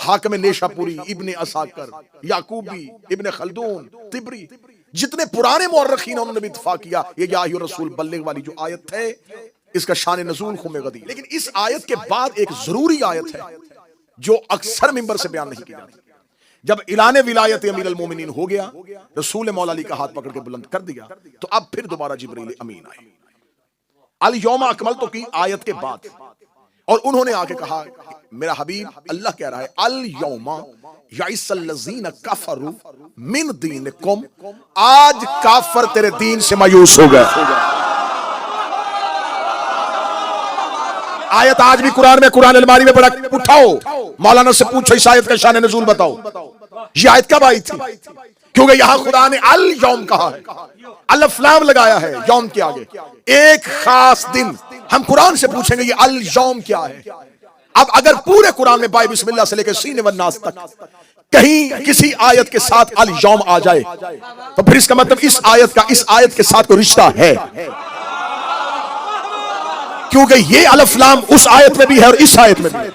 حاکم نیشاپوری، ابن عساکر، یعقوبی، ابن خلدون، طبری، جتنے پرانے مورخین ہیں انہوں نے بھی اتفاق کیا یہ یا ایھا الرسول بلغ والی جو آیت ہے اس کا شان نزول خم غدیر. لیکن اس آیت کے بعد ایک ضروری آیت ہے جو اکثر ممبر سے بیان نہیں کی جاتی. جب اعلان ولایت امیر المومنین ہو گیا، رسول مولا علی کا ہاتھ پکڑ کے بلند کر دیا، تو اب پھر دوبارہ جبرائیل امین آئے الیوم اکملت کی آیت کے بعد، اور انہوں نے آ کے کہا میرا حبیب اللہ کہہ رہا ہے الیوم یئس الذین کفروا من دینکم، آج کافر تیرے دین سے مایوس ہو گئے. آیت آج بھی قرآن میں، قرآن الماری میں بڑا اٹھاؤ، مولانا سے پوچھو اس آیت کا شان نزول بتاؤ. یہ آیت کب آئی تھی؟ کیونکہ یہاں خدا نے الیوم کہا ہے، الف لام لگایا ہے یوم کے آگے، ایک خاص دن. ہم قرآن سے پوچھیں گے یہ الیوم کیا ہے. اب اگر پورے قرآن میں بائے بسم اللہ سے لے کے سین والناس تک کہیں کسی آیت کے ساتھ الیوم آ جائے تو پھر اس کا مطلب اس آیت کا اس آیت کے ساتھ کوئی رشتہ ہے، کیونکہ یہ الف لام اس آیت میں بھی ہے اور اس آیت میں بھی ہے.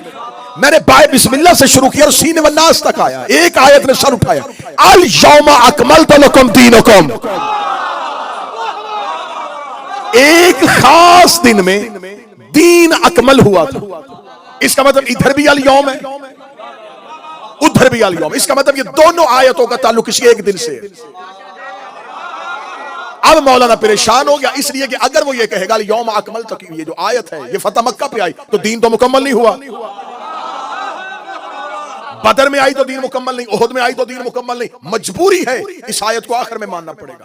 میں نے بائے بسم اللہ سے شروع کیا اور سین والناس تک آیا، ایک آیت نے سر اٹھایا الیوم اکملت لکم دینکم. ایک خاص دن میں دین اکمل ہوا تھا. اس کا مطلب ادھر بھی الیوم ہے ادھر بھی الیوم. اس کا مطلب یہ دونوں آیتوں کا تعلق کسی ایک دن سے ہے. اب مولانا پریشان ہو گیا اس لیے کہ اگر وہ یہ کہے گا یوم اکملت کی یہ جو آیت ہے یہ فتح مکہ پہ آئی تو دین تو مکمل نہیں ہوا. بدر میں آئی تو دین مکمل نہیں، احد میں آئی تو دین مکمل نہیں. مجبوری ہے اس آیت کو آخر میں ماننا پڑے گا.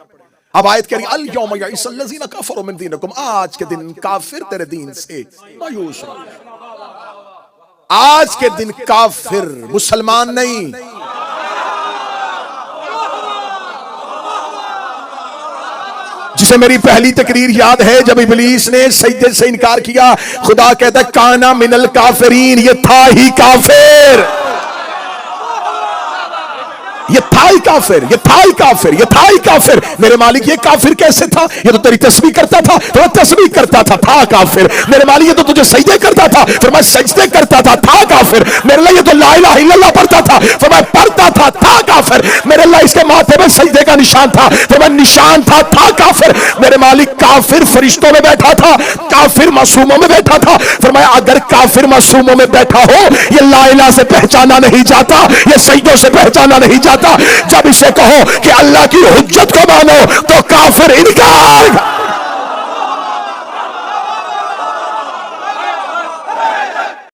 اب آیت کہہ رہی الیوم یئس الذین کفروا من دینکم، آج کے دن کافر تیرے دین سے مایوس ہو. آج کے دن کافر، مسلمان نہیں. جسے میری پہلی تقریر یاد ہے جب ابلیس نے سجدے سے انکار کیا، خدا کہتا ہے کانا من الکافرین، یہ تھا ہی کافر، یہ تھا ہی کافر، یہ تھا ہی کافر، یہ تھا ہی کافر. میرے مالک یہ کافر کیسے تھا؟ یہ تو تیری تسبیح کرتا تھا، تو تسبیح کرتا تھا، تھا کافر. میرے مالک یہ تو تجھے سجدے کرتا تھا، پھر میں سجدے کرتا تھا کافر. میرے اللہ یہ تو لا الہ الا اللہ پڑھتا تھا، پھر میں پڑھتا تھا کافر. میرے اللہ اس کے ماتھے میں سجدے کا نشان تھا، پھر میں نشان تھا کافر. میرے مالک کافر فرشتوں میں بیٹھا تھا، کافر معصوموں میں بیٹھا تھا. فرمایا اگر کافر معصوموں میں بیٹھا ہو یہ لا الہ سے پہچانا نہیں جاتا، یہ سجدوں سے پہچانا نہیں جاتا. جب اسے کہو کہ اللہ کی حجت کو مانو تو کافر انکار.